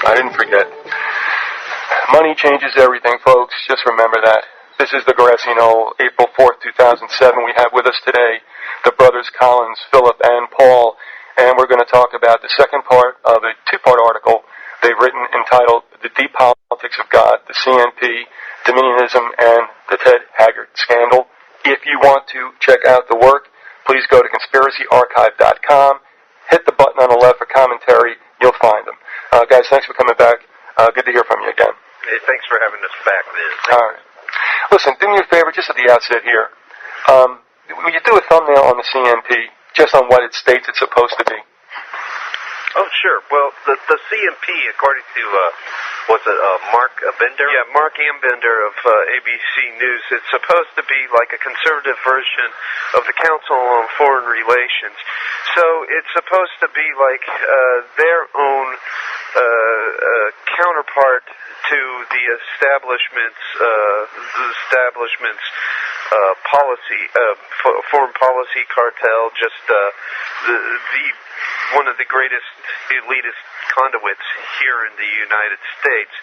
I didn't forget. Money changes everything, folks. Just remember that. This is the Grassy Knoll, April 4th, 2007. We have with us today the brothers Collins, Philip, and Paul, and we're going to talk about the second part of a two-part article they've written entitled The Deep Politics of God, the CNP, Dominionism, and the Ted Haggard Scandal. If you want to check out the work, please go to conspiracyarchive.com, hit the button on the left for commentary, you'll find them. Guys, thanks for coming back. Good to hear from you again. Hey, thanks for having us back, Viz. All right. Listen, do me a favor, just at the outset here. Will you do a thumbnail on the CNP, just on what it states it's supposed to be? Oh, sure. Well, the CNP, according to, Mark Bender? Yeah, Mark Ambender of ABC News, it's supposed to be like a conservative version of the Council on Foreign Relations. So it's supposed to be like their own counterpart to the establishment's policy, foreign policy cartel, just one of the greatest elitist conduits here in the United States.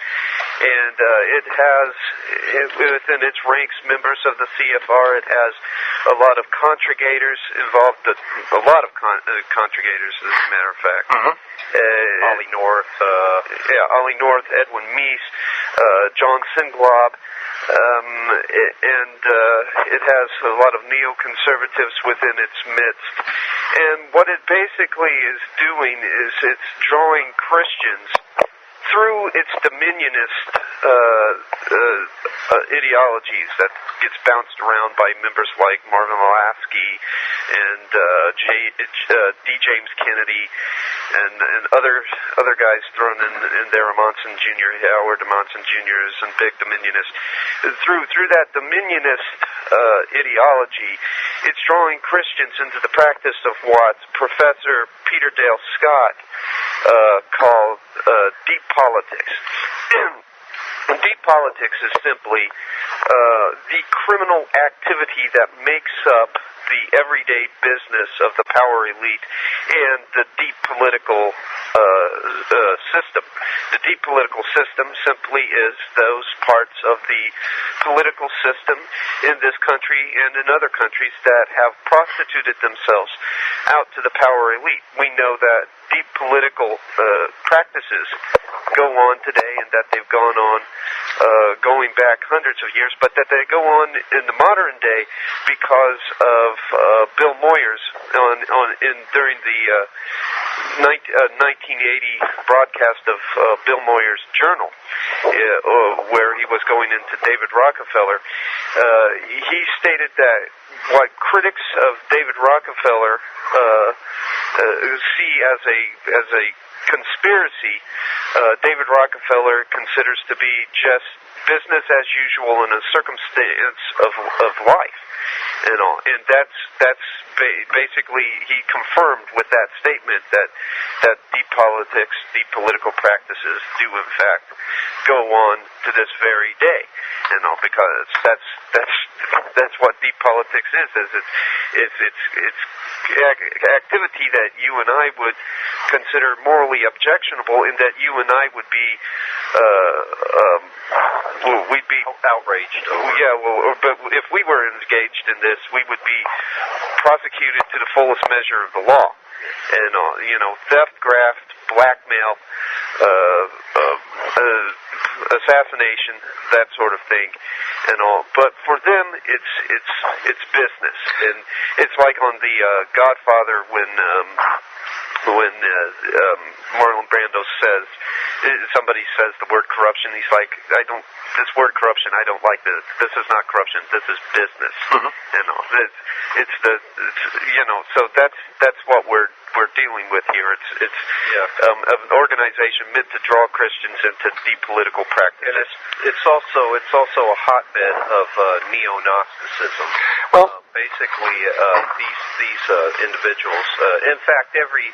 And it has, within its ranks, members of the CFR, it has a lot of contragators involved, a lot of contragators, as a matter of fact. Mm-hmm. Ollie North. Ollie North, Edwin Meese, John Singlob, and it has a lot of neoconservatives within its midst. And what it basically is doing is it's drawing Christians through its dominionist ideologies that gets bounced around by members like Marvin Lasky and D. James Kennedy and other guys thrown in there, Monson Jr., Howard Monson Jr.'s and big dominionists. Through that dominionist ideology, it's drawing Christians into the practice of what Professor Peter Dale Scott called deep politics. And deep politics is simply the criminal activity that makes up the everyday business of the power elite and the deep political system. The deep political system simply is those parts of the political system in this country and in other countries that have prostituted themselves out to the power elite. We know that deep political practices go on today and that they've gone on going back hundreds of years, but that they go on in the modern day because of Bill Moyers during the 1980 broadcast of Bill Moyers' Journal, where he was going into David Rockefeller. He stated that what critics of David Rockefeller see as a conspiracy, David Rockefeller considers to be just business as usual in a circumstance of life and all. And that's basically, he confirmed with that statement that deep politics, deep political practices do in fact go on to this very day, and all, because that's what deep politics is it's activity that you and I would consider morally objectionable, in that you and I would be we'd be outraged. But if we were engaged in this, we would be prosecuted to the fullest measure of the law. And theft, graft, blackmail, assassination, that sort of thing, and all. But for them, it's business, and it's like on the Godfather when Marlon Brando says, somebody says the word corruption, he's like, this word corruption, I don't like this. This is not corruption, this is business. Mm-hmm. So that's what we're dealing with here. It's an organization meant to draw Christians into deep political practice. And it's also a hotbed of neo-Gnosticism. Well, basically, these individuals, in fact, every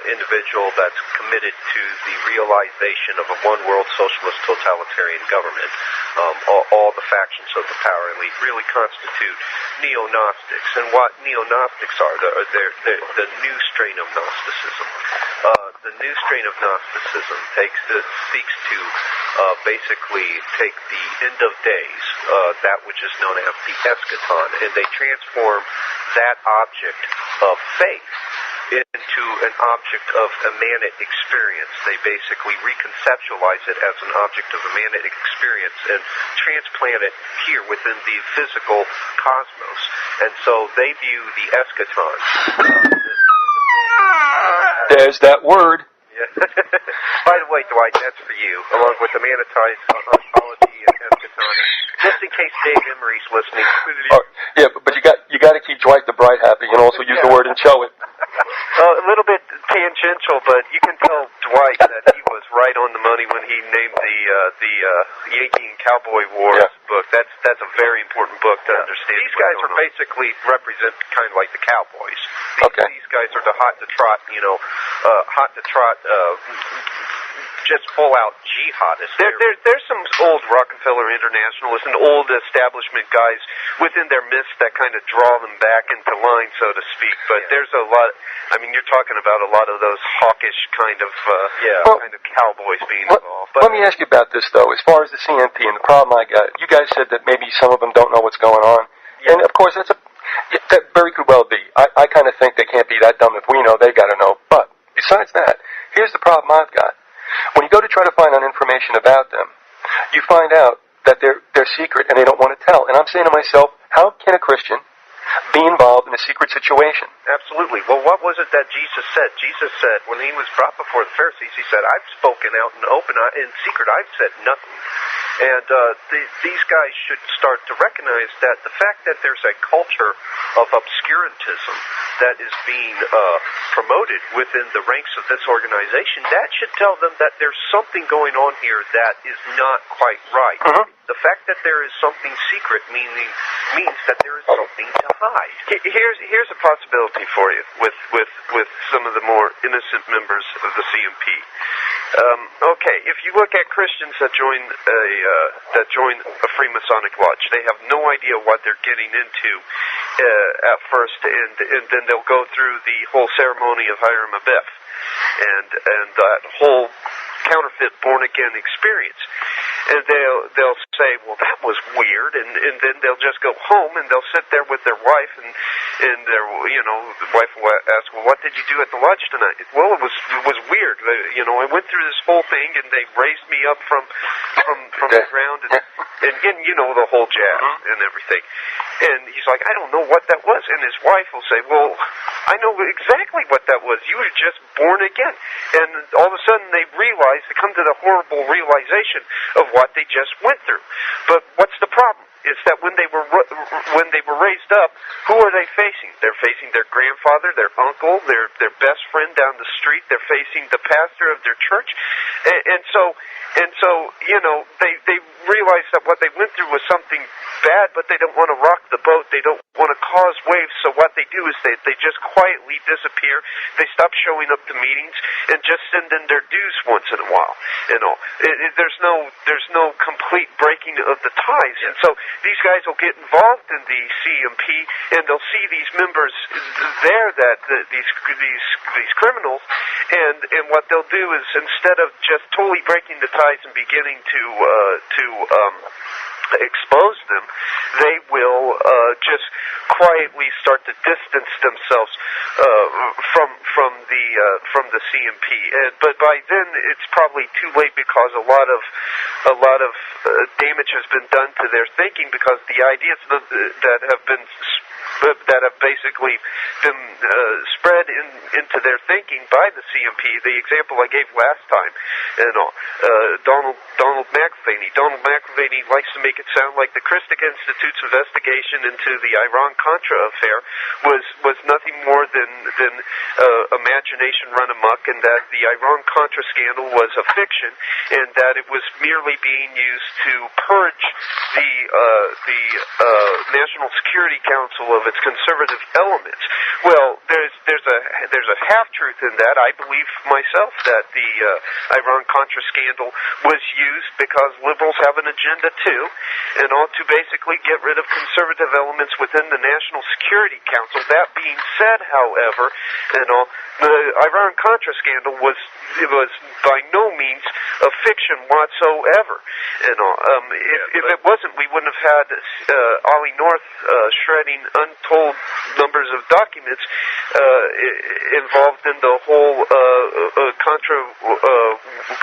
individual that's committed to the realization of a one-world socialist totalitarian government, all the factions of the power elite really constitute neo-Gnostics. And what neo-Gnostics are, they're the new strain of Gnosticism. The new strain of Gnosticism seeks to basically take the end of days, that which is known as the eschaton, and they transform that object of faith into an object of emanate experience. They basically reconceptualize it as an object of emanate experience and transplant it here within the physical cosmos. And so they view the eschaton. There's that word. Yeah. By the way, Dwight, that's for you, along with the manatized ontology and eschaton. Just in case Dave Emery's listening. Yeah, but you got to keep Dwight the Bright happy and also use the word and show it. A little bit tangential, but you can tell Dwight that he was right on the money when he named the Yankee and Cowboy Wars book. That's a very important book to understand. These guys are basically represent kind of like the cowboys. These guys are the hot to trot, just full out jihadists. There's some old Rockefeller internationalists and old establishment guys within their midst that kind of draw them back into line, so to speak. But there's a lot. I mean, you're talking about a lot of those hawkish kind of cowboys being involved. But let me ask you about this though. As far as the CMP and the problem I got, you guys said that maybe some of them don't know what's going on, and of course that very could well be. I kind of think they can't be that dumb. If we know, they got to know. But besides that, here's the problem I've got. When you go to try to find out information about them, you find out that they're secret and they don't want to tell. And I'm saying to myself, how can a Christian be involved in a secret situation? Absolutely. Well, what was it that Jesus said? Jesus said, when he was brought before the Pharisees, he said, I've spoken out in open, in secret I've said nothing. And these guys should start to recognize that the fact that there's a culture of obscurantism that is being promoted within the ranks of this organization, that should tell them that there's something going on here that is not quite right. The fact that there is something secret means that there is something to hide. Here's a possibility for you with some of the more innocent members of the CMP. Okay, if you look at Christians that join a Freemasonic lodge, they have no idea what they're getting into at first, and then they'll go through the whole ceremony of Hiram Abiff and that whole counterfeit born-again experience. And they'll say, well, that was weird, and then they'll just go home and they'll sit there with their wife, and their the wife will ask, well, what did you do at the lodge tonight? Well, it was weird. I went through this whole thing, and they raised me up from the ground, and the whole jazz and everything. And he's like, I don't know what that was. And his wife will say, well, I know exactly what that was. You were just born again. And all of a sudden they come to the horrible realization of what they just went through. But what's the problem? Is that when they were raised up, who are they facing? They're facing their grandfather, their uncle, their best friend down the street. They're facing the pastor of their church, and so they realize that what they went through was something bad, but they don't want to rock the boat. They don't want to cause waves. So what they do is they just quietly disappear. They stop showing up to meetings and just send in their dues once in a while. There's no complete breaking of the ties, and so these guys will get involved in the CMP, and they'll see these members there, these criminals, and what they'll do is, instead of just totally breaking the ties and beginning to expose them, they will just quietly start to distance themselves from the CMP. But by then, it's probably too late, because a lot of damage has been done to their thinking, because the ideas that have basically been spread into their thinking by the CMP. The example I gave last time, Donald McAvaney. Donald McAvaney likes to make it sound like the Christic Institute's investigation into the Iran-Contra affair was nothing more than imagination run amok, and that the Iran-Contra scandal was a fiction, and that it was merely being used to purge the National Security Council of its conservative elements. Well, there's a half truth in that. I believe myself that the Iran-Contra scandal was used because liberals have an agenda too, and ought to basically get rid of conservative elements within the National Security Council. That being said, however, the Iran-Contra scandal was by no means a fiction whatsoever. If it wasn't, we wouldn't have had Ollie North shredding untold numbers of documents involved in the whole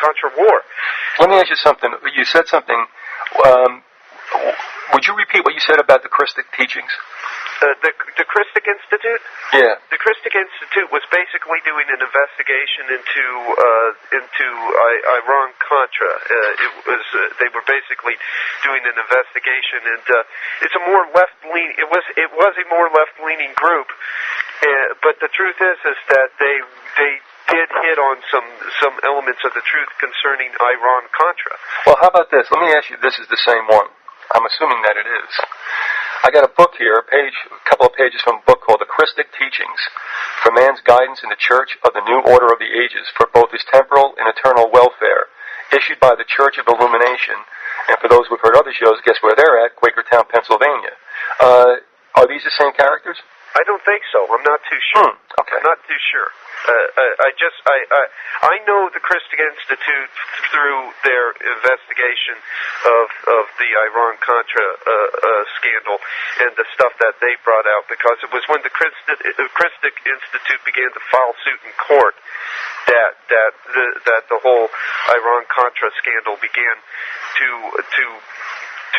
Contra war. Let me ask you something. You said something. Would you repeat what you said about the Christic teachings? The Christic Institute? Yeah. The Christic Institute was basically doing an investigation into Iran-Contra. They were basically doing an investigation, and it's a more left-leaning. It was a more left-leaning group, but the truth is that they did hit on some elements of the truth concerning Iran-Contra. Well, how about this? Let me ask you. This is the same one. I'm assuming that it is. I got a book here, a couple of pages from a book called The Christic Teachings for Man's Guidance in the Church of the New Order of the Ages for both his temporal and eternal welfare, issued by the Church of Illumination. And for those who've heard other shows, guess where they're at? Quakertown, Pennsylvania. Are these the same characters? I don't think so. I'm not too sure. Okay. I'm not too sure. I know the Christic Institute through their investigation of the Iran-Contra scandal and the stuff that they brought out, because it was when the Christic Institute began to file suit in court that the whole Iran-Contra scandal began to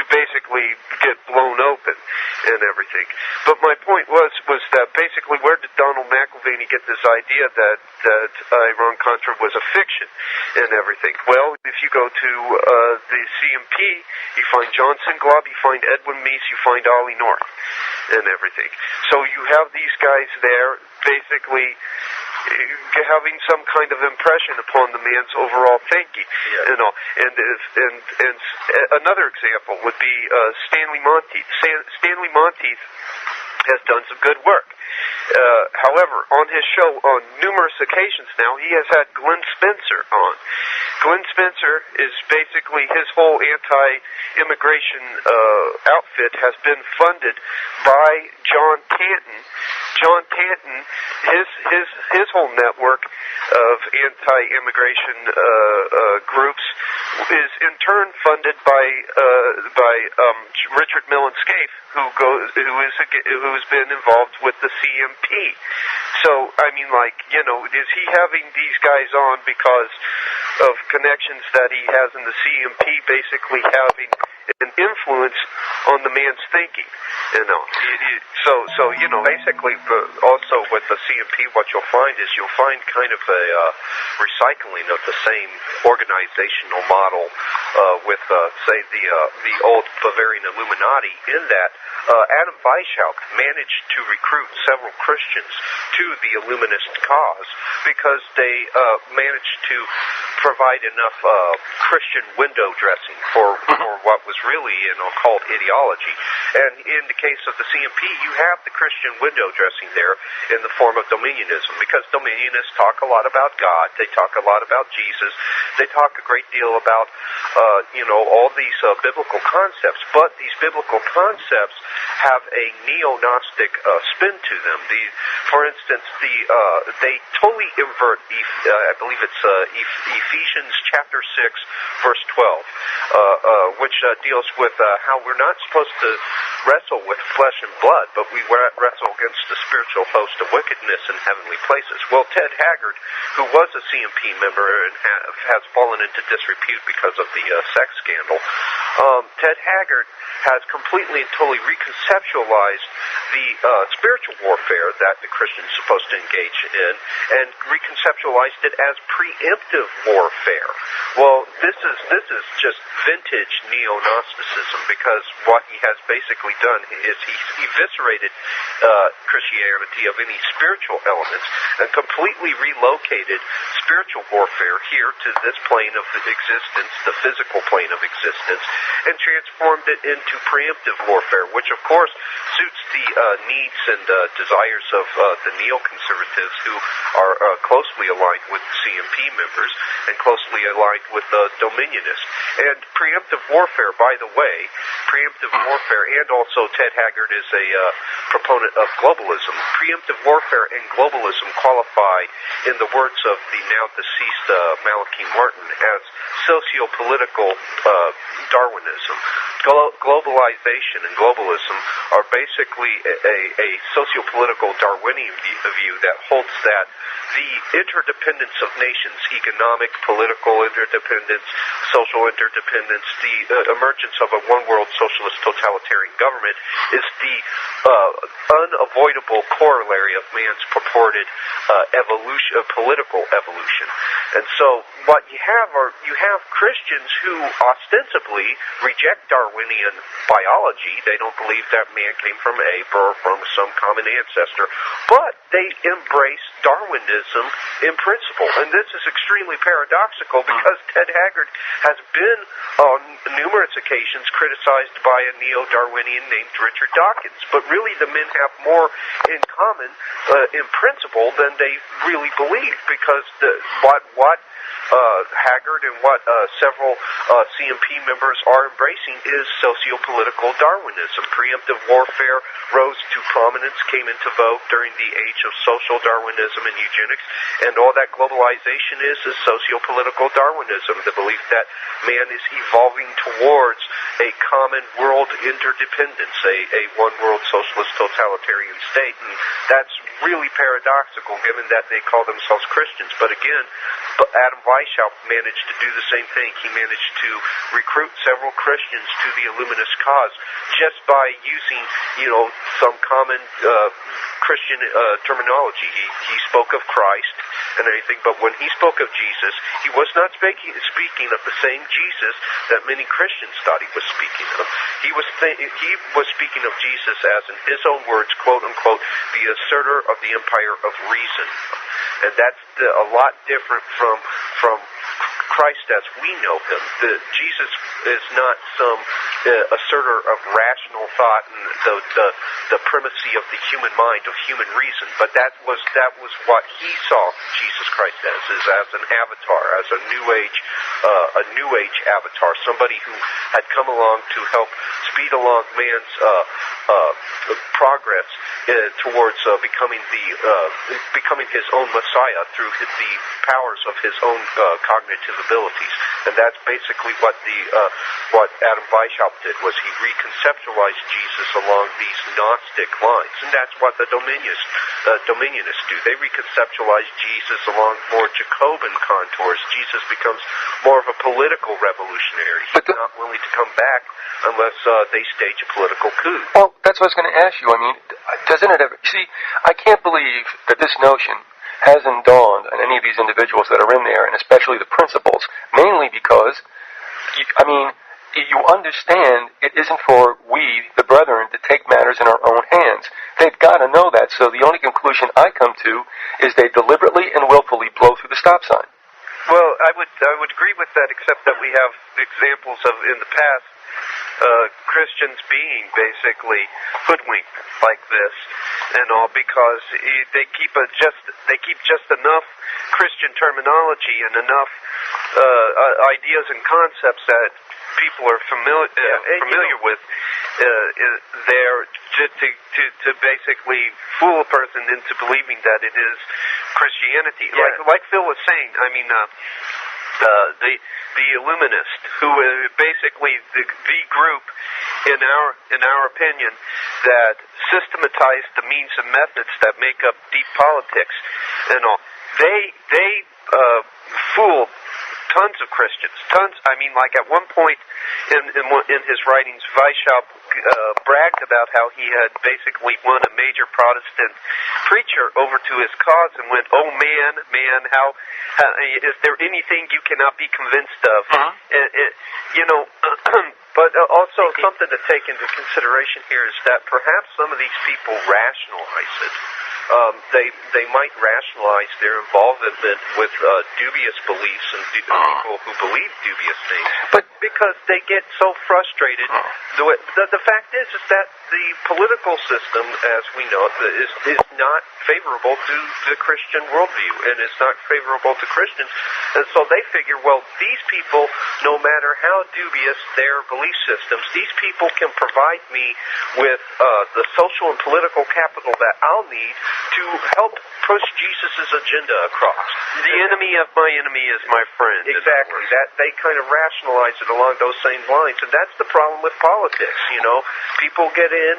basically get blown open and everything. But my point was that basically, where did Donald McIlvaney get this idea that Iran-Contra was a fiction and everything? Well, if you go to the CMP, you find Johnson Glob, you find Edwin Meese, you find Ollie North and everything. So you have these guys there basically having some kind of impression upon the man's overall thinking, and another example would be Stanley Monteith. Stanley Monteith has done some good work. However, on his show on numerous occasions now, he has had Glenn Spencer on. Glenn Spencer is basically, his whole anti-immigration outfit has been funded by John Tanton. John Tanton, his whole network of anti-immigration groups is in turn funded by Richard Millen Scaife, who's been involved with the CMP. So, I mean, is he having these guys on because of connections that he has in the CMP, basically having an influence on the man's thinking? Basically, also with the CMP, what you'll find is kind of a recycling of the same organizational model with, say, the old Bavarian Illuminati, in that Adam Weishaupt managed to recruit several Christians to the Illuminist cause because they managed to provide enough Christian window dressing for what was really an occult ideology. And in the case of the CMP, you have the Christian window dressing there in the form of Dominionism, because Dominionists talk a lot about God, they talk a lot about Jesus, they talk a great deal about all these biblical concepts, but these biblical concepts have a neo-Gnostic spin to them. For instance, they totally invert, I believe it's Ephesians chapter 6, verse 12, which deals with how we're not supposed to wrestle with flesh and blood, but we wrestle against the spiritual host of wickedness in heavenly places. Well, Ted Haggard, who was a CMP member and has fallen into disrepute because of the sex scandal, Ted Haggard has completely and totally reconceptualized the spiritual warfare that the Christian is supposed to engage in, and reconceptualized it as preemptive warfare. Well, this is just vintage neo-Gnosticism, because what he has basically done is he's eviscerated Christianity of any spiritual elements and completely relocated spiritual warfare here to this plane of existence, the physical plane of existence, and transformed it into preemptive warfare, which of course suits the needs and desires of the neoconservatives who are closely aligned with CMP members and closely aligned with Dominionists. And preemptive warfare, by the way, and also Ted Haggard is a proponent of globalism. Preemptive warfare and globalism qualify, in the words of the now deceased Malachi Martin, as socio-political Darwinism. Globalization and globalism are basically a socio-political Darwinian view that holds that the interdependence of nations, economic, political interdependence, social interdependence, the emergence of a one-world socialist totalitarian government is the unavoidable corollary of man's purported evolution, political evolution. And so what you have Christians who ostensibly reject Darwinian biology. They don't believe that man came from ape or from some common ancestor, but they embrace Darwinism in principle. And this is extremely paradoxical because Ted Haggard has been on numerous occasions criticized by a neo-Darwinian named Richard Dawkins. But really the men have more in common in principle than they really believe, because what Haggard and what several CMP members are embracing is socio-political Darwinism. Preemptive warfare rose to prominence, came into vogue during the age of social Darwinism and eugenics, and all that globalization is socio-political Darwinism, the belief that man is evolving towards a common world interdependence, a one-world socialist totalitarian state. And that's really paradoxical given that they call themselves Christians. But again, Adam Weishaupt managed to do the same thing. He managed to recruit several Christians to the Illuminist cause just by using, some common Christian terminology. He spoke of Christ and everything, but when he spoke of Jesus, he was not speaking of the same Jesus that many Christians thought he was speaking of. He was speaking of Jesus as, in his own words, quote unquote, the asserter of the empire of reason. And that's a lot different from Christ as we know him. Jesus is not some asserter of rational thought and the primacy of the human mind, of human reason. But that was what he saw Jesus Christ as an avatar, as a new age avatar, somebody who had come along to help speed along man's progress towards becoming his own Messiah through the powers of his own cognitive abilities. And that's basically what Adam Weishaupt did, was he reconceptualized Jesus along these Gnostic lines. And that's what the Dominionists do. They reconceptualize Jesus along more Jacobin contours. Jesus becomes more of a political revolutionary. He's not willing to come back unless they stage a political coup. Well, that's what I was going to ask you. I mean, doesn't it ever... See, I can't believe that this notion hasn't dawned on any of these individuals that are in there, and especially the principals, mainly because, you understand it isn't for we, the brethren, to take matters in our own hands. They've got to know that, so the only conclusion I come to is they deliberately and willfully blow through the stop sign. Well, I would agree with that, except that we have examples of, in the past, Christians being basically hoodwinked like this and all, because they keep just enough Christian terminology and enough ideas and concepts that people are familiar with there to basically fool a person into believing that it is Christianity. Yeah. Like Phil was saying, the Illuminist, who is basically the group, in our opinion, that systematized the means and methods that make up deep politics and all. They fooled tons of Christians. Like at one point in his writings, Weishaupt bragged about how he had basically won a major Protestant preacher over to his cause and went, "Oh man, how is there anything you cannot be convinced of?" But also something to take into consideration here is that perhaps some of these people rationalize it they might rationalize their involvement with dubious beliefs and people who believe dubious things, but because they get so frustrated. The fact is that the political system, as we know it, is not favorable to the Christian worldview, and it's not favorable to Christians. And so they figure, well, these people, no matter how dubious their belief systems, these people can provide me with the social and political capital that I'll need to help push Jesus' agenda across. The enemy of my enemy is my friend. Exactly. That they kind of rationalize it along those same lines, and that's the problem with politics. People get in,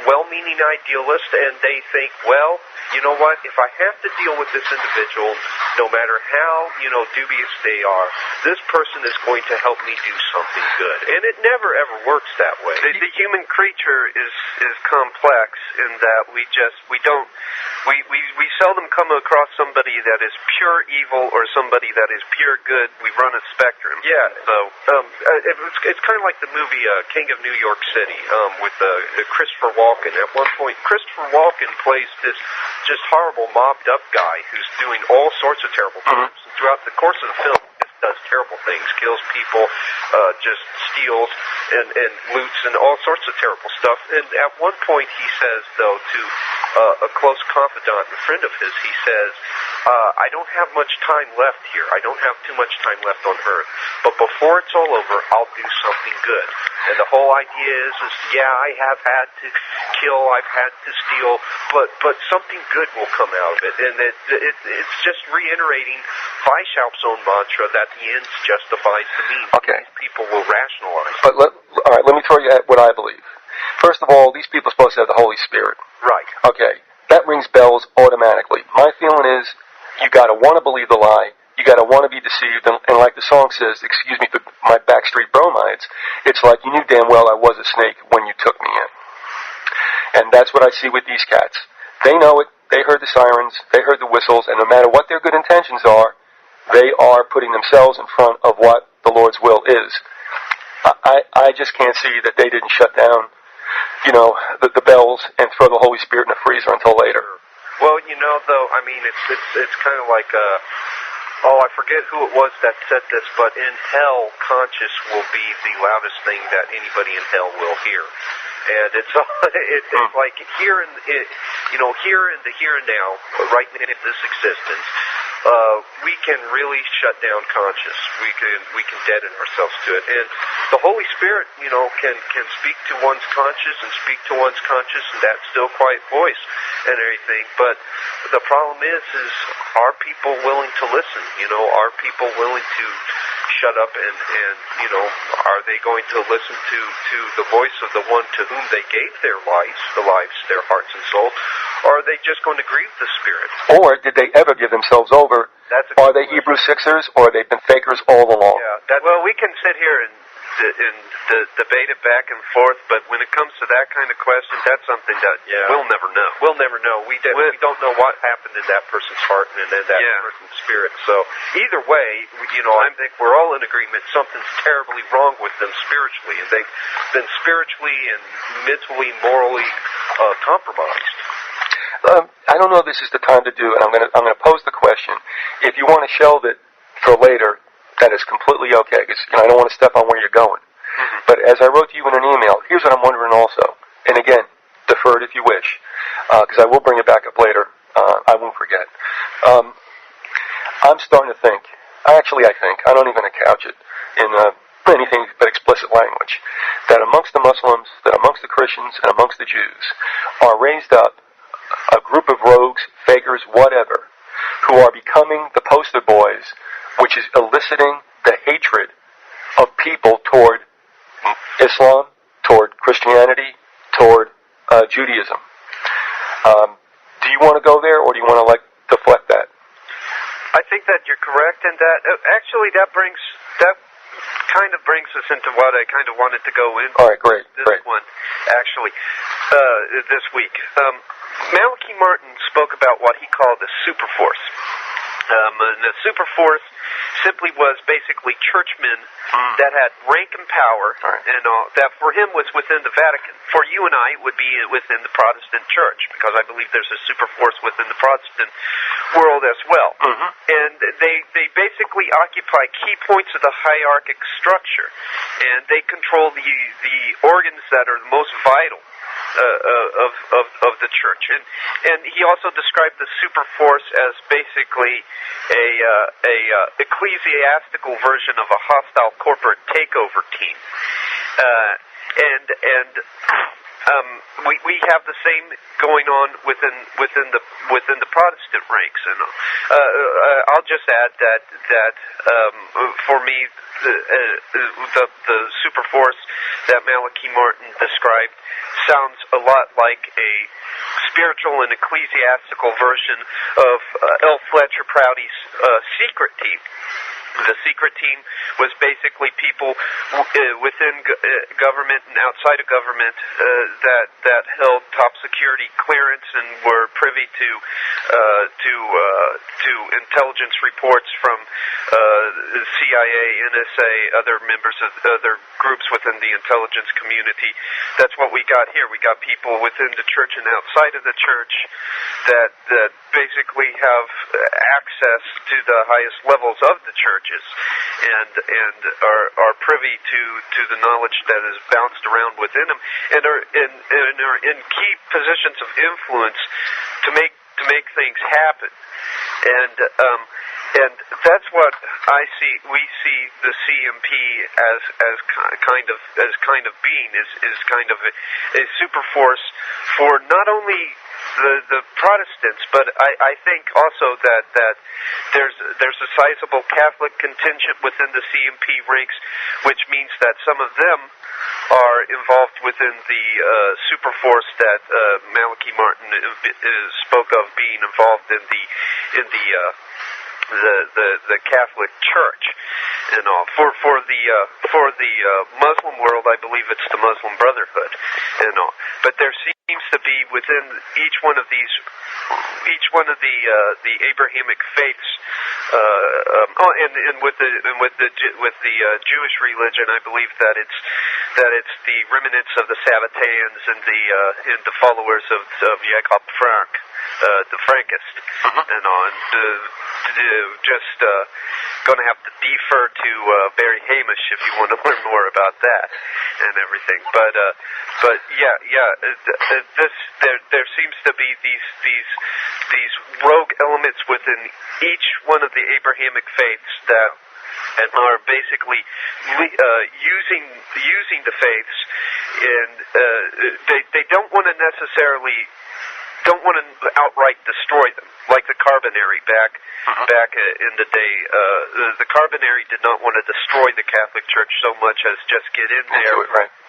well-meaning idealists, and they think, well, you know what? If I have to deal with this individual, no matter how dubious they are, this person is going to help me do something good, and it never ever works that way. The human creature is complex in that we seldom come across somebody that is pure evil or somebody that is pure good. We run a spectrum. Yeah. So it's kind of like the movie King of New York City with Christopher Walken. At one point, Christopher Walken plays this just horrible mobbed up guy who's doing all sorts of terrible things. And throughout the course of the film, does terrible things, kills people, just steals and loots and all sorts of terrible stuff. And at one point he says, though, to a close confidant and friend of his, he says, I don't have much time left here. I don't have too much time left on Earth. But before it's all over, I'll do something good. And the whole idea is yeah, I have had to kill, I've had to steal, but something good will come out of it. And it's just reiterating Weishaupt's own mantra that the ends justifies the means. Okay. People will rationalize. But all right, let me throw you at what I believe. First of all, these people are supposed to have the Holy Spirit. Right. Okay, that rings bells automatically. My feeling is you got to want to believe the lie. You got to want to be deceived. And like the song says, excuse me for my backstreet bromides, it's like you knew damn well I was a snake when you took me in. And that's what I see with these cats. They know it. They heard the sirens. They heard the whistles. And no matter what their good intentions are, they are putting themselves in front of what the Lord's will is. I just can't see that they didn't shut down, the bells and throw the Holy Spirit in the freezer until later. Well, though, I mean, it's kind of like I forget who it was that said this, but in hell, conscience will be the loudest thing that anybody in hell will hear. And it's like here in the here and now, right in this existence, we can really shut down conscience. We can deaden ourselves to it. And the Holy Spirit, can speak to one's conscience and speak to one's conscience in that still quiet voice and everything. But the problem is are people willing to listen? Are people willing to shut up and are they going to listen to the voice of the one to whom they gave their lives, their hearts and souls? Or are they just going to grieve the Spirit? Or did they ever give themselves over? Are they Hebrew Sixers, or they've been fakers all along? Yeah, well, we can sit here and debate it back and forth, but when it comes to that kind of question, that's something that we'll never know. We'll never know. We don't know what happened in that person's heart and in that person's spirit. So either way, I think we're all in agreement something's terribly wrong with them spiritually, and they've been spiritually and mentally, morally compromised. I don't know if this is the time to do it. I'm going to pose the question. If you want to shelve it for later, that is completely okay, because I don't want to step on where you're going. Mm-hmm. But as I wrote to you in an email, here's what I'm wondering also. And again, defer it if you wish, because I will bring it back up later. I won't forget. I'm starting to think, I don't even couch it in anything but explicit language, that amongst the Muslims, that amongst the Christians, and amongst the Jews are raised up a group of rogues, fakers, whatever, who are becoming the poster boys, which is eliciting the hatred of people toward Islam, toward Christianity, toward Judaism. Do you want to go there, or do you want to deflect that? I think that you're correct, and that actually that kind of brings us into what I kind of wanted to go into. All right, great. One, actually, this week. Malachi Martin spoke about what he called the super force. And the super force simply was basically churchmen that had rank and power, and that for him was within the Vatican. For you and I, it would be within the Protestant Church, because I believe there's a super force within the Protestant world as well. And they basically occupy key points of the hierarchic structure, and they control the organs that are the most vital of the church. And he also described the super force as basically a ecclesiastical version of a hostile corporate takeover team. We have the same going on within the Protestant ranks, and I'll just add that for me the super force that Malachi Martin described sounds a lot like a spiritual and ecclesiastical version of L. Fletcher Prouty's secret team. The secret team was basically people within government and outside of government that held top security clearance and were privy to intelligence reports from CIA, NSA, other members of other groups within the intelligence community. That's what we got here. We got people within the church and outside of the church that basically have access to the highest levels of the churches and are privy to the knowledge that is bounced around within them, and are in key positions of influence to make things happen. And that's what I see. We see the CMP as kind of being is kind of a super force for not only the Protestants, but I think also that there's a sizable Catholic contingent within the CMP ranks, which means that some of them are involved within the super force that Malachi Martin spoke of being involved in the Catholic Church. And for the Muslim world, I believe it's the Muslim Brotherhood, and all. But there seems to be within each one of the Abrahamic faiths, and with the Jewish religion, I believe that it's the remnants of the Sabbateans and the followers of Jacob Frank, the Frankist, and on just going to have to defer to Barry Hamish if you want to learn more about that and everything. But there seems to be these rogue elements within each one of the Abrahamic faiths that are basically using the faiths, and they don't want to outright destroy them, like the Carbonary back in the day. The Carbonary did not want to destroy the Catholic Church so much as just get in there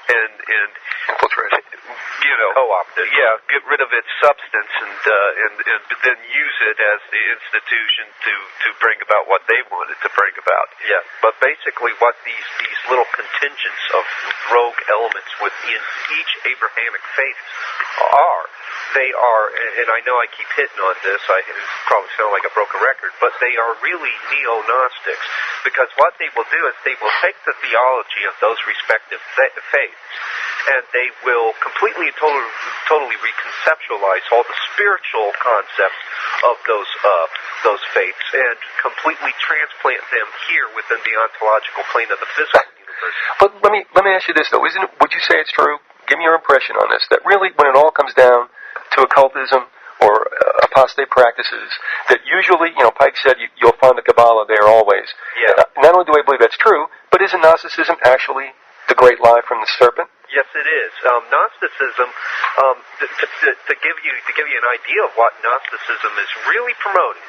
and infiltrate, co-opt it. Yeah, get rid of its substance and then use it as the institution to bring about what they wanted to bring about. Yeah, but basically what these little contingents of rogue elements within each Abrahamic faith they are, and I know I keep hitting on this, I probably sound like a broken record, but they are really neo-Gnostics, because what they will do is they will take the theology of those respective faiths, and they will completely and totally reconceptualize all the spiritual concepts of those faiths and completely transplant them here within the ontological plane of the physical universe. But let me ask you this though: would you say it's true? Give me your impression on this. That really, when it all comes down to occultism or apostate practices, that usually, Pike said, you'll find the Kabbalah there always. Yeah. Not only do I believe that's true, but isn't Gnosticism actually the great lie from the serpent? Yes, it is. Gnosticism, to give you an idea of what Gnosticism is really promoting,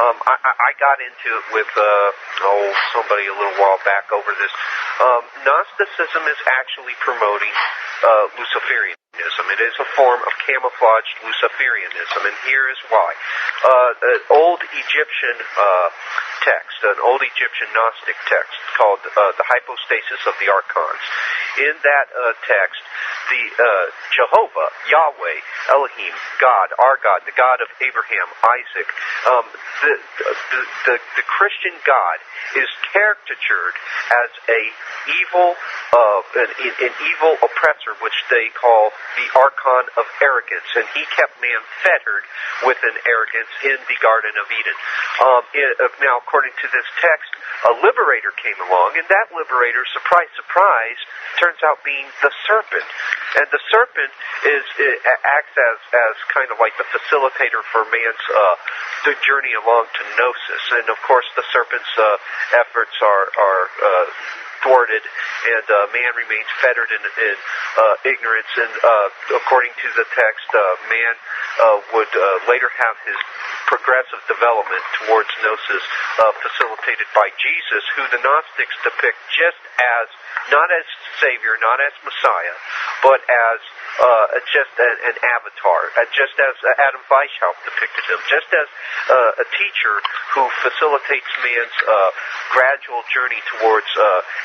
I got into it with somebody a little while back over this. Gnosticism is actually promoting Luciferianism. It is a form of camouflaged Luciferianism, and here is why. An old Egyptian text, an old Egyptian Gnostic text called the Hypostasis of the Archons. In that text, Jehovah, Yahweh, Elohim, God, our God, the God of Abraham, Isaac. The Christian God is caricatured as an evil oppressor, which they call the archon of arrogance, and he kept man fettered with an arrogance in the Garden of Eden. Now, according to this text, a liberator came along, and that liberator, surprise, surprise, turns out being the serpent. And the serpent acts as kind of like the facilitator for man's the journey along to gnosis. And of course, the serpent's efforts are thwarted, and man remains fettered in ignorance. And according to the text, man would later have his progressive development towards gnosis facilitated by Jesus, who the Gnostics depict just as, not as Savior, not as Messiah, but as just an avatar, just as Adam Weishaupt depicted him, just as a teacher who facilitates man's gradual journey towards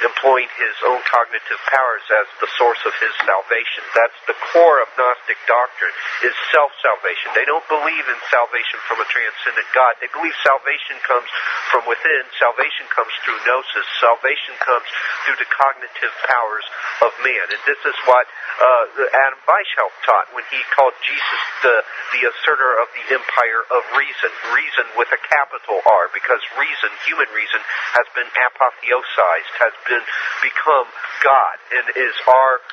employing his own cognitive powers as the source of his salvation. That's the core of Gnostic doctrine, is self-salvation. They don't believe in salvation from a transcendent God. They believe salvation comes from within. Salvation comes through gnosis. Salvation comes through the cognitive powers of man. And this is what Adam Weishaupt taught when he called Jesus the asserter of the empire of reason. Reason with a capital R, because reason, human reason, has been apotheosized, has become God, and is our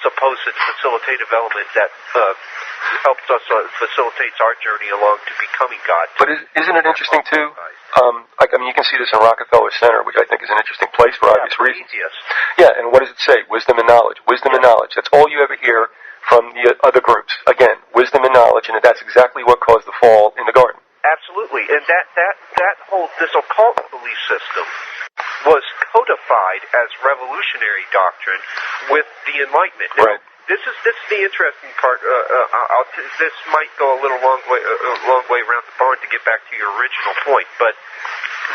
supposed facilitative element that helps us, facilitates our journey along to becoming God. But isn't it interesting, too? You can see this in Rockefeller Center, which I think is an interesting place for obvious reasons. Yes. Yeah, and what does it say? Wisdom and knowledge. Wisdom and knowledge. That's all you ever hear from the other groups. Again, wisdom and knowledge, and that's exactly what caused the fall in the garden. Absolutely, and this occult belief system was codified as revolutionary doctrine with the Enlightenment. Now, right. This is the interesting part. This might go a long way around the barn to get back to your original point, but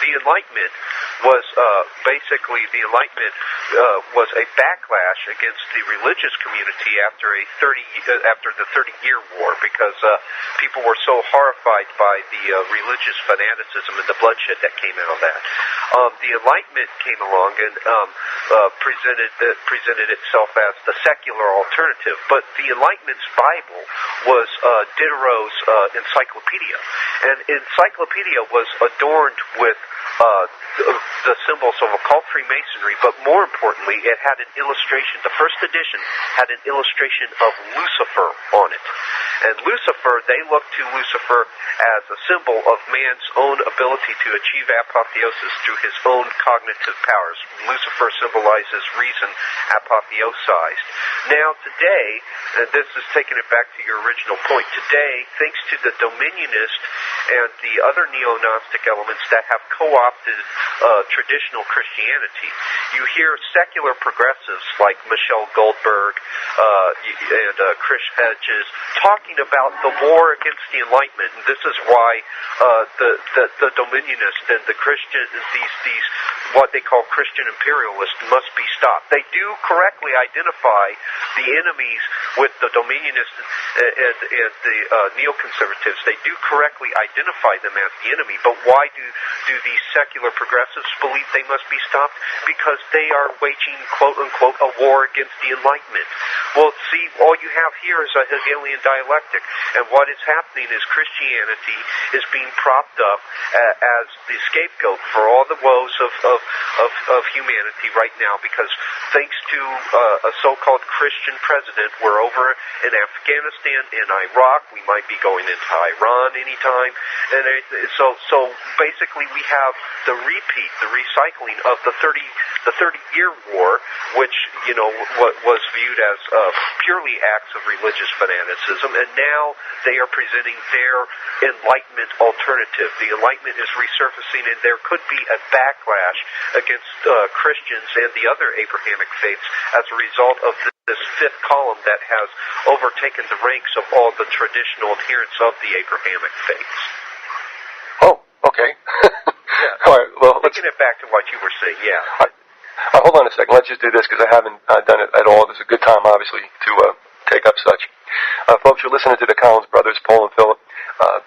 the Enlightenment was was a backlash against the religious community after the 30-year war, because people were so horrified by the religious fanaticism and the bloodshed that came out of that. The Enlightenment came along and presented itself as the secular alternative, but the Enlightenment's Bible was Diderot's encyclopedia, and encyclopedia was adorned with the symbols of occult Freemasonry, but more importantly, it had an illustration. The first edition had an illustration of Lucifer on it. And Lucifer, they looked to Lucifer as a symbol of man's own ability to achieve apotheosis through his own cognitive powers. Lucifer symbolizes reason apotheosized. Now today, and this is taking it back to your original point, today, thanks to the Dominionist and the other neo-Gnostic elements that have co-opted traditional Christianity, you hear secular progressives like Michelle Goldberg and Chris Hedges talking about the war against the Enlightenment, and this is why the Dominionists and the Christian, these what they call Christian imperialists, must be stopped. They do correctly identify the enemies with the Dominionists and the neoconservatives. They do correctly identify them as the enemy, but why do these secular progressives believe they must be stopped? Because they are waging, quote-unquote, a war against the Enlightenment. Well, see, all you have here is a Hegelian dialectic, and what is happening is Christianity is being propped up as the scapegoat for all the woes of humanity right now, because thanks to a so-called Christian president, we're over in Afghanistan, in Iraq, we might be going into Iran anytime, and so basically we have the repeat, the recycling of the 30-year war, which, was viewed as purely acts of religious fanaticism, and now they are presenting their Enlightenment alternative. The Enlightenment is resurfacing, and there could be a backlash against Christians and the other Abrahamic faiths as a result of this fifth column that has overtaken the ranks of all the traditional adherents of the Abrahamic faiths. Oh, okay. Yeah. All right, well, taking it back to what you were saying, yeah. Hold on a second. Let's just do this because I haven't done it at all. This is a good time, obviously, to take up such. Folks, you're listening to the Collins brothers, Paul and Philip.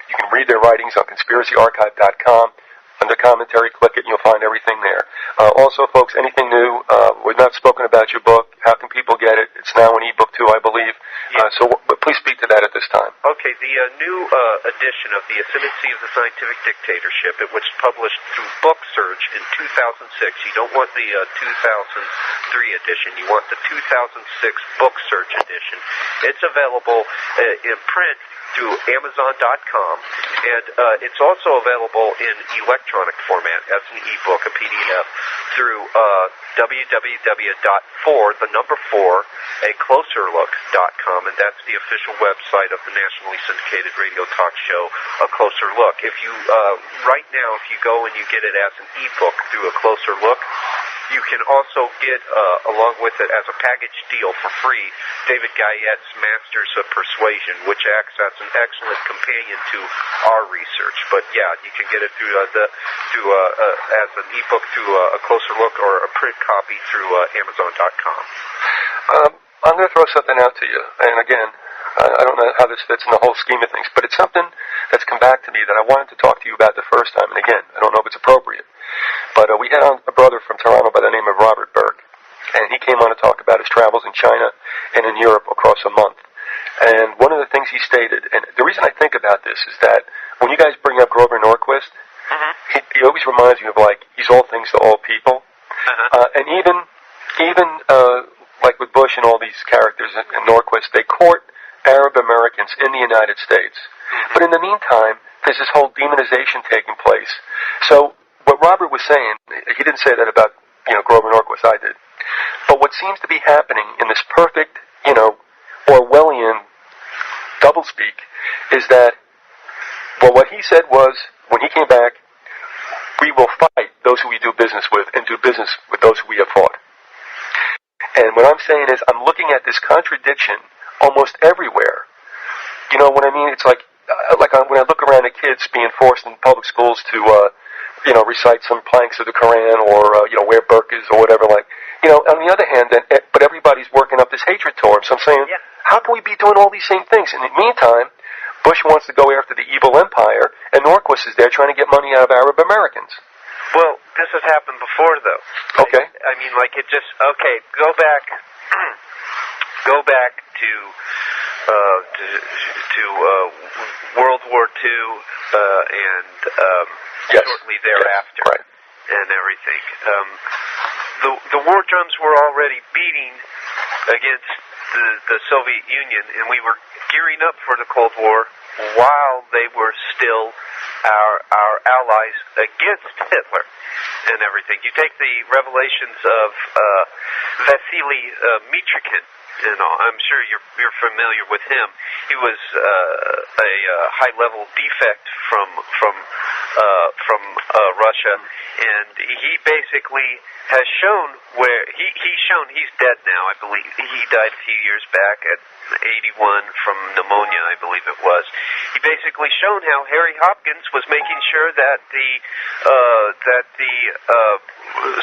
You can read their writings on conspiracyarchive.com. Under commentary, click it, and you'll find everything there. Also, folks, anything new? We've not spoken about your book. How can people get it? It's now an ebook, too, I believe. So please speak to that at this time. Okay, the new edition of The Ascendancy of the Scientific Dictatorship, it was published through Book Surge in 2006. You don't want the 2003 edition. You want the 2006 Book Surge edition. It's available in print through Amazon.com, and it's also available in electronic format as an ebook, a PDF, through www.4acloserlook.com, and that's the official website of the nationally syndicated radio talk show, A Closer Look. If you right now, if you go and you get it as an ebook through A Closer Look, you can also get, along with it as a package deal for free, David Guyette's Masters of Persuasion, which acts as an excellent companion to our research. But yeah, you can get it through as an ebook through A Closer Look, or a print copy through Amazon.com. I'm going to throw something out to you, and again, I don't know how this fits in the whole scheme of things, but it's something that's come back to me that I wanted to talk to you about the first time, and again, I don't know if it's appropriate. But we had on a brother from Toronto by the name of Robert Burke, and he came on to talk about his travels in China and in Europe across a month. And one of the things he stated, and the reason I think about this is that when you guys bring up Grover Norquist, he always reminds me of, like, he's all things to all people. And even like with Bush and all these characters and Norquist, they court Arab Americans in the United States. But in the meantime, there's this whole demonization taking place. So what Robert was saying, he didn't say that about, Grover Norquist, I did. But what seems to be happening in this perfect, Orwellian doublespeak is that, well, what he said was, when he came back, we will fight those who we do business with and do business with those who we have fought. And what I'm saying is, I'm looking at this contradiction almost everywhere. You know what I mean? It's like when I look around at kids being forced in public schools to, recite some planks of the Quran or, wear burqas or whatever. On the other hand, but everybody's working up this hatred toward him. So I'm saying, how can we be doing all these same things? In the meantime, Bush wants to go after the evil empire, and Norquist is there trying to get money out of Arab Americans. Well, this has happened before, though. Okay. Go back to World War II and shortly thereafter, right, and everything. The war drums were already beating against the Soviet Union, and we were gearing up for the Cold War while they were still our allies against Hitler and everything. You take the revelations of Vasily Mitrikhin, I'm sure you're familiar with him. He was a high-level defect from Russia, and he basically has shown where he's dead now. I believe he died a few years back at 81 from pneumonia, I believe it was. He basically shown how Harry Hopkins was making sure that the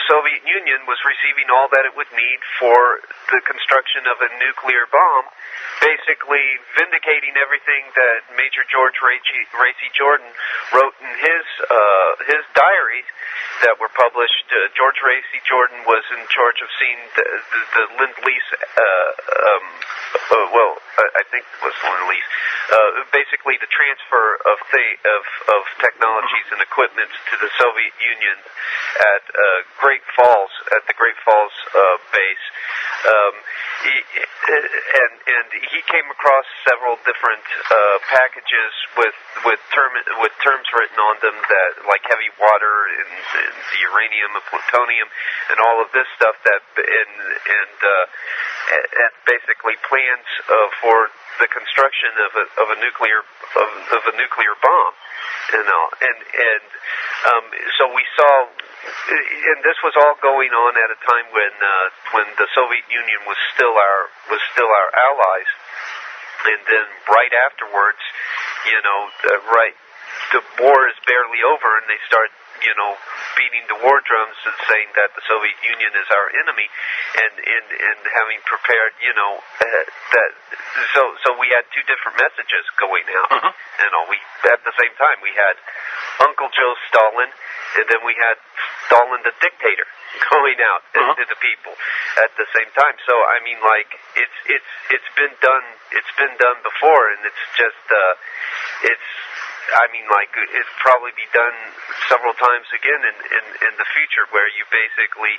Soviet Union was receiving all that it would need for the construction of a nuclear bomb, basically vindicating everything that Major George Racy Jordan wrote in his diaries that were published. George Racy Jordan was in charge of seeing the Lend-Lease, I think it was Lend-Lease, basically the transfer of technologies and equipment to the Soviet Union at Great Falls base. He came across several different packages with terms written on them that, like heavy water and the uranium and plutonium and all of this stuff and basically plans for the construction of a nuclear bomb. So we saw, and this was all going on at a time when the Soviet Union was still our allies, and then right afterwards, the war is barely over, and they start, beating the war drums and saying that the Soviet Union is our enemy, and having prepared, that. So we had two different messages going out. We at the same time we had Uncle Joe Stalin, and then we had Stalin the dictator going out to the people at the same time. So I mean, like it's been done before, and it's just it'd probably be done several times again in the future, where you basically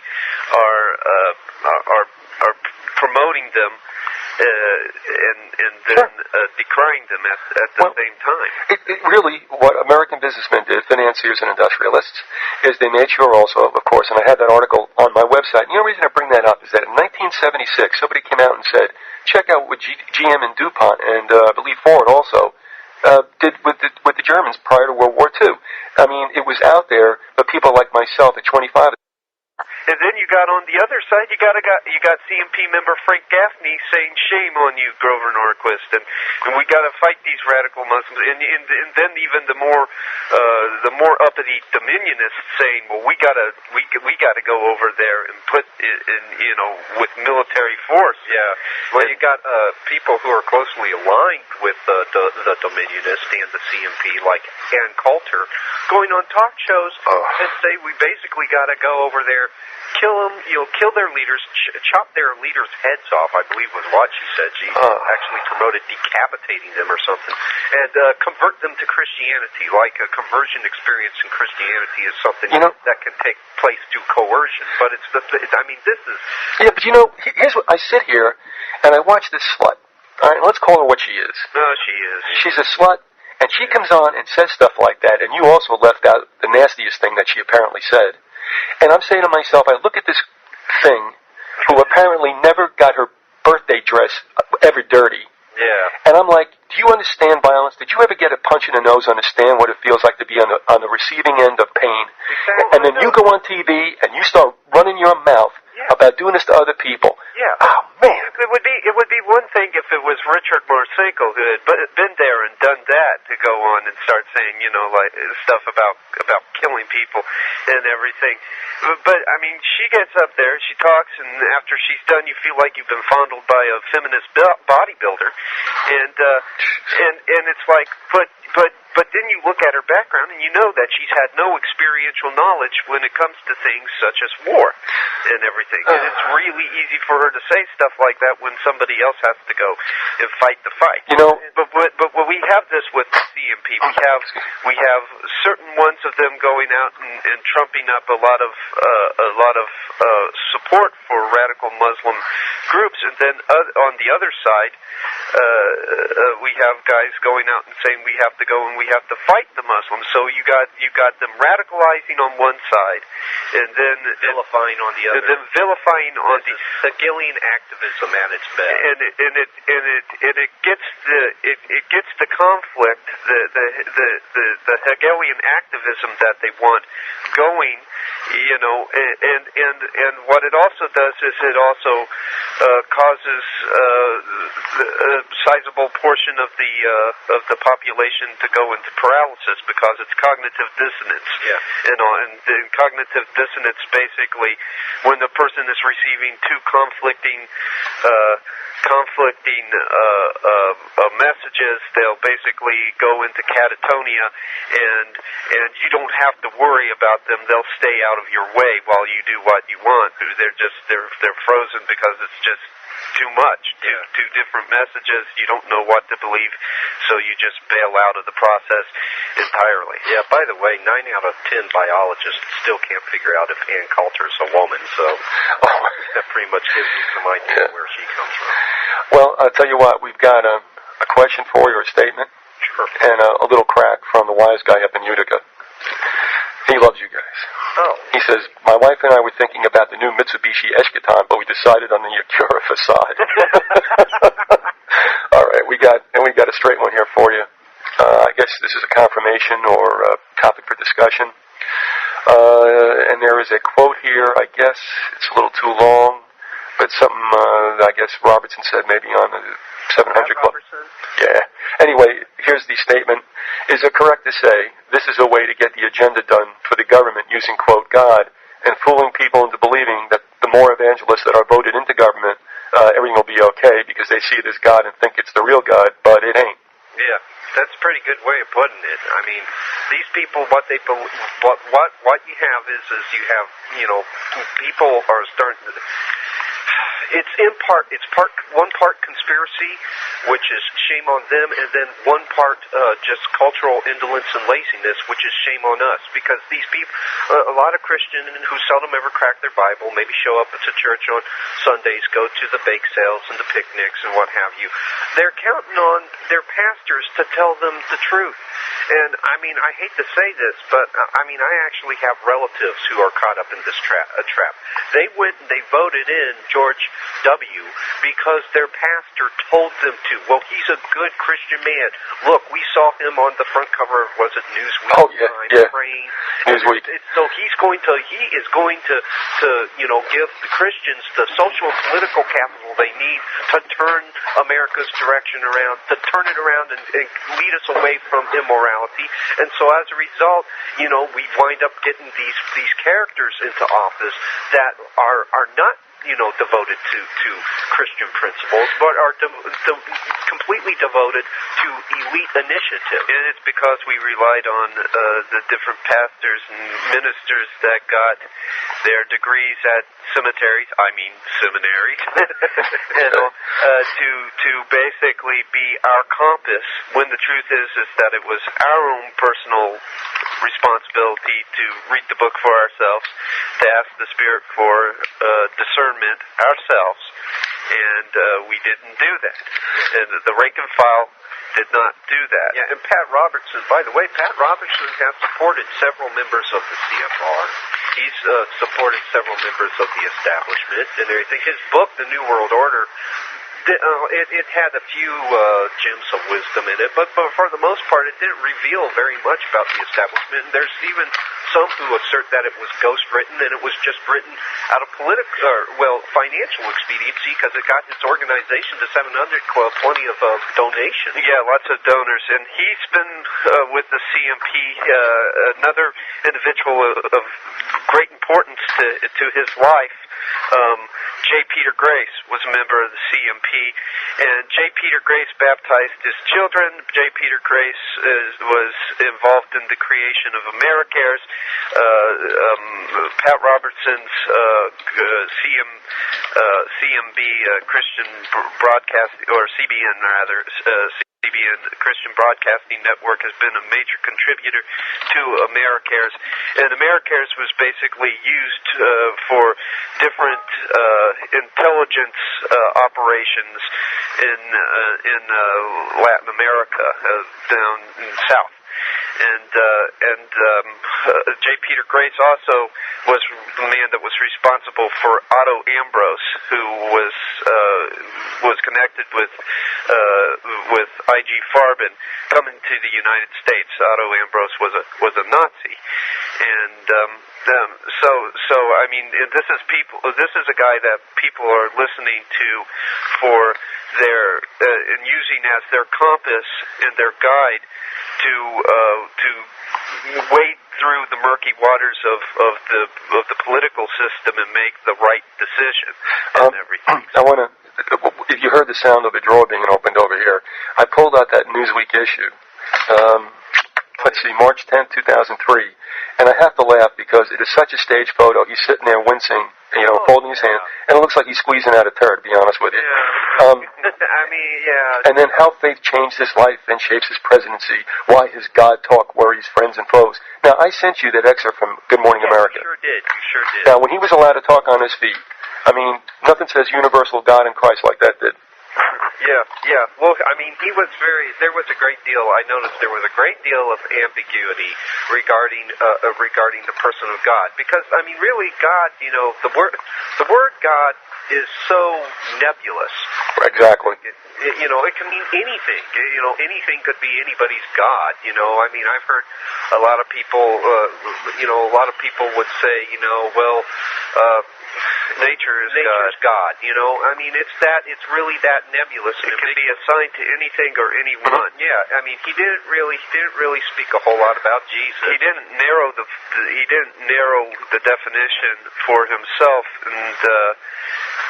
are promoting them and then decrying them at the same time. It really, what American businessmen did, financiers and industrialists, is they made sure also, of course, and I had that article on my website, and the only reason I bring that up is that in 1976, somebody came out and said, check out what GM and DuPont, and I believe Ford also, did with the Germans prior to World War II. I mean, it was out there, but people like myself at 25... And then you got on the other side, you got CMP member Frank Gaffney saying, "Shame on you, Grover Norquist," and we got to fight these radical Muslims. And then even the more uppity Dominionists saying, "Well, we got to go over there and put in with military force." Yeah. Well, you got people who are closely aligned with the Dominionists and the CMP, like Ann Coulter, going on talk shows and say we basically got to go over there, kill them, kill their leaders, chop their leaders' heads off, I believe was what she said. She actually promoted decapitating them or something, and convert them to Christianity. Like a conversion experience in Christianity is something that can take place through coercion. But this is... Yeah, but here's what, I sit here and I watch this slut. All right, let's call her what she is. No, she is. She's a slut, and she comes on and says stuff like that, and you also left out the nastiest thing that she apparently said. And I'm saying to myself, I look at this thing who apparently never got her birthday dress ever dirty. Yeah. And I'm like, do you understand violence? Did you ever get a punch in the nose, understand what it feels like to be on the receiving end of pain? Exactly. And then you go on TV and you start running your mouth about doing this to other people. Yeah. Oh, man. It would be one thing if it was Richard Marcinko who had been there and done that, to go on and start saying, like stuff about killing people and everything. But I mean, she gets up there, she talks, and after she's done, you feel like you've been fondled by a feminist bodybuilder, and it's like, but then you look at her background and you know that she's had no experiential knowledge when it comes to things such as war and everything. And it's really easy for her to say stuff like that when somebody else has to go and fight the fight. But we have this with the CMP. We have certain ones of them going out and trumping up a lot of support for radical Muslim groups, and then on the other side, we have guys going out and saying we have to go and we have to fight the Muslims. So you got them radicalizing on one side, and then vilifying on the other. And then vilifying on the Hegelian activism at its best. And it gets the conflict, the Hegelian activism that they want going, and what it also does is it also causes a sizable portion of the population to go into paralysis because it's cognitive dissonance. Yeah. And the cognitive dissonance, basically, when the person is receiving two conflicting messages, they'll basically go into catatonia, and you don't have to worry about them. They'll stay out of your way while you do what you want. They're frozen because it's just too much. Two different messages. You don't know what to believe, so you just bail out of the process entirely. Yeah, by the way, 9 out of 10 biologists still can't figure out if Ann Coulter's a woman, so that pretty much gives you some idea where she comes from. Well, I'll tell you what, we've got a question for you, or a statement, and a little crack from the wise guy up in Utica. He loves you guys. Oh. He says, my wife and I were thinking about the new Mitsubishi Eschaton, but we decided on the Acura facade. All right, we got a straight one here for you. I guess this is a confirmation or a topic for discussion. And there is a quote here. I guess it's a little too long, but something I guess Robertson said maybe on the 700 Club. Robertson? Yeah. Anyway, here's the statement. Is it correct to say this is a way to get the agenda done for the government using, quote, God, and fooling people into believing that the more evangelists that are voted into government, everything will be okay because they see it as God and think it's the real God, but it ain't. Yeah, that's a pretty good way of putting it. I mean, these people, what you have is you have, people are starting to... It's one part conspiracy, which is shame on them, and then one part just cultural indolence and laziness, which is shame on us. Because these people, a lot of Christians who seldom ever crack their Bible, maybe show up to church on Sundays, go to the bake sales and the picnics and what have you, they're counting on their pastors to tell them the truth. And, I mean, I hate to say this, but, I actually have relatives who are caught up in this trap. They went and they voted in George W. because their pastor told them to. Well, he's a good Christian man. Look, we saw him on the front cover of, was it Newsweek? Oh, yeah. Praying. Newsweek. So he is going to give the Christians the social and political capital they need to turn America's direction around, to turn it around and lead us away from immorality. And so as a result, we wind up getting these characters into office that are not devoted to Christian principles, but are completely devoted to elite initiative. And it's because we relied on the different pastors and ministers that got their degrees at seminaries, to basically be our compass, when the truth is that it was our own personal responsibility to read the book for ourselves, to ask the Spirit for discernment ourselves, and we didn't do that. And the rank and file did not do that. Yeah, and Pat Robertson, by the way, Pat Robertson has supported several members of the CFR. He's supported several members of the establishment and everything. His book, The New World Order, it had a few gems of wisdom in it, but for the most part, it didn't reveal very much about the establishment. And there's even some who assert that it was ghost-written, and it was just written out of financial expediency, because it got its organization to 700 Club plenty of donations. Yeah, lots of donors. And he's been with the CMP, another individual of great importance to his life. J. Peter Grace was a member of the CMP, and J. Peter Grace baptized his children. J. Peter Grace was involved in the creation of AmeriCares. Pat Robertson's CMB Christian Broadcasting, or CBN rather, CBN Christian Broadcasting Network, has been a major contributor to AmeriCares, and AmeriCares was basically used for different intelligence operations in Latin America, down in the South. And J. Peter Grace also was the man that was responsible for Otto Ambrose, who was connected with I.G. Farben coming to the United States. Otto Ambrose was a Nazi, and so I mean, this is a guy that people are listening to for their and using as their compass and their guide to wade through the murky waters of the political system and make the right decision and everything. I want to, if you heard the sound of a drawer being opened over here, I pulled out that Newsweek issue. Let's see, March 10th, 2003. And I have to laugh because it is such a stage photo. He's sitting there wincing, folding his hand, and it looks like he's squeezing out a turd, to be honest with you. Yeah. And then how faith changed his life and shapes his presidency, why his God talk worries friends and foes. Now, I sent you that excerpt from Good Morning America. You sure did. Now, when he was allowed to talk on his feet, I mean, nothing says universal God in Christ like that did. Yeah. Well, I mean, there was a great deal, I noticed there was a great deal of ambiguity regarding the person of God. Because, I mean, really, God, the word God is so nebulous. Exactly. It can mean anything. Anything could be anybody's God. I mean, I've heard a lot of people, would say, Nature's God. You know, I mean, it's really that nebulous. It can be assigned to anything or anyone. Yeah, I mean, he didn't really speak a whole lot about Jesus. He didn't narrow the definition for himself, and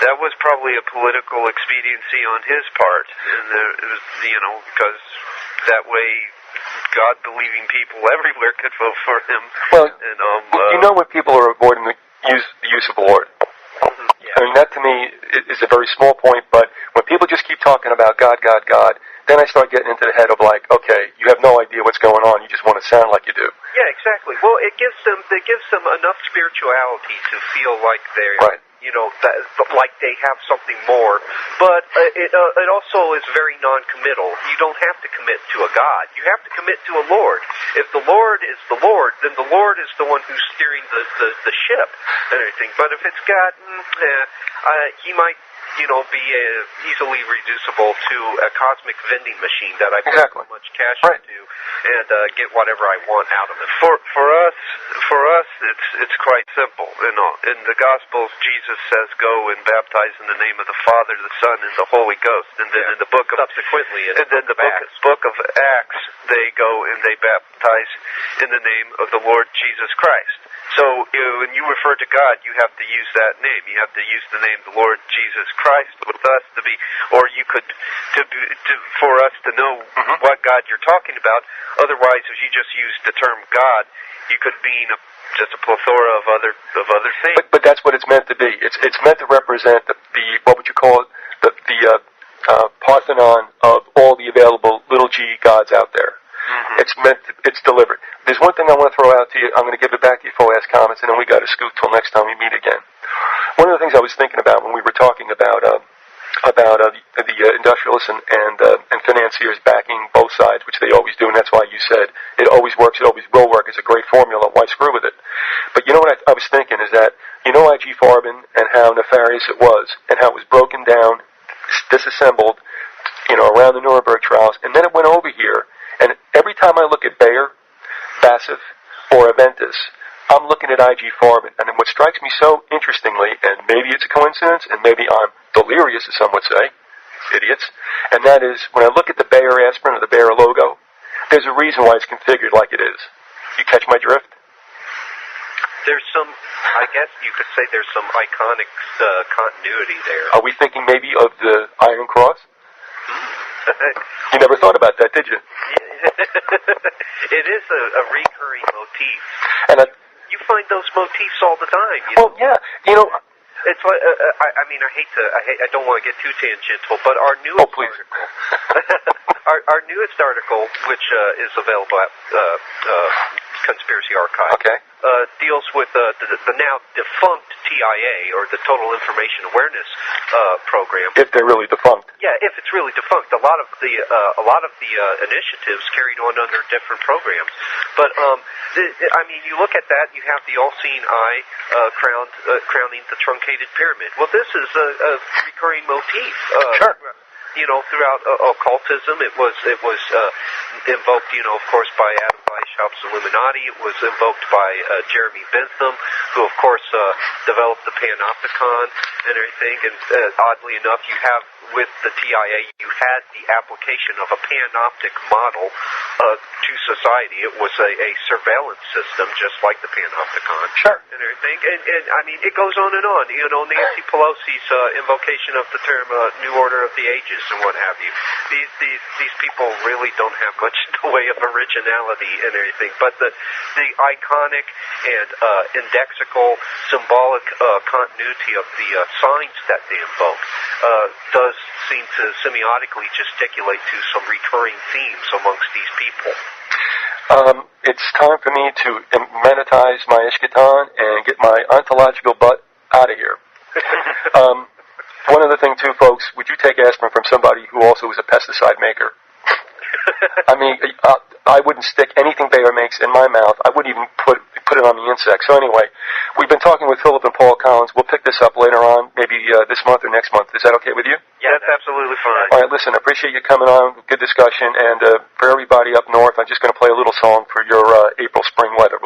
that was probably a political expediency on his part, and it was, because that way God-believing people everywhere could vote for him. Well, and, when people are avoiding the use of Lord. I mean, that to me is a very small point, but when people just keep talking about God, God, God, then I start getting into the head of like, okay, you have no idea what's going on, you just want to sound like you do. Yeah, exactly. Well, it gives them enough spirituality to feel like they're, right. Like they have something more. But it also is very non-committal. You don't have to commit to a God. You have to commit to a Lord. If the Lord is the Lord, then the Lord is the one who's steering the ship and everything. But if it's God, he might, be easily reducible to a cosmic vending machine that I put so much cash into and get whatever I want out of it. For us, it's quite simple. In the Gospels, Jesus says, "Go and baptize in the name of the Father, the Son, and the Holy Ghost." And then in the book of book of Acts, they go and they baptize in the name of the Lord Jesus Christ. So when you refer to God, you have to use that name. You have to use the name the Lord Jesus Christ with us to be, or you could for us to know what God you're talking about. Otherwise, if you just use the term God, you could mean just a plethora of other things. But that's what it's meant to be. It's meant to represent the what would you call it, the Parthenon of all the available little g gods out there. It's deliberate. There's one thing I want to throw out to you. I'm going to give it back to you for last comments, and then we got to scoot till next time we meet again. One of the things I was thinking about when we were talking about the industrialists and financiers backing both sides, which they always do, and that's why you said it always works, it always will work. It's a great formula. Why screw with it? But you know what I was thinking is that IG Farben and how nefarious it was, and how it was broken down, disassembled, around the Nuremberg trials, and then it went over here. And every time I look at Bayer, BASF, or Aventis, I'm looking at IG Farben. And what strikes me so interestingly, and maybe it's a coincidence, and maybe I'm delirious, as some would say, idiots, and that is, when I look at the Bayer aspirin or the Bayer logo, there's a reason why it's configured like it is. You catch my drift? There's I guess you could say there's some iconic continuity there. Are we thinking maybe of the Iron Cross? You never thought about that, did you? It is a recurring motif. And you find those motifs all the time. Yeah. It's like I don't want to get too tangential, but our newest article, our newest article, which is available at Conspiracy Archive, deals with the now defunct TIA, or the Total Information Awareness program. If they're really defunct. Yeah, if it's really defunct. A lot of the initiatives carried on under different programs. But you look at that, you have the all-seeing eye crowning the truncated pyramid. Well, this is a recurring motif. Sure. Throughout occultism, it was invoked, of course, by Adam Weishaupt's Illuminati. It was invoked by Jeremy Bentham, who, of course, developed the Panopticon and everything. And oddly enough, you have, with the TIA, you had the application of a panoptic model to society. It was a surveillance system, just like the Panopticon. Sure. And everything. And it goes on and on. Nancy Pelosi's invocation of the term New Order of the Ages and what have you. These people really don't have much in the way of originality and everything, but the iconic and indexical, symbolic continuity of the signs that they invoke does seem to semiotically gesticulate to some recurring themes amongst these people. It's time for me to monetize my Ishkatan and get my ontological butt out of here. One other thing, too, folks, would you take aspirin from somebody who also is a pesticide maker? I wouldn't stick anything Bayer makes in my mouth. I wouldn't even put it on the insects. So anyway, we've been talking with Philip and Paul Collins. We'll pick this up later on, maybe this month or next month. Is that okay with you? Yeah, that's absolutely fine. All right, listen, I appreciate you coming on. Good discussion. And for everybody up north, I'm just going to play a little song for your April spring weather.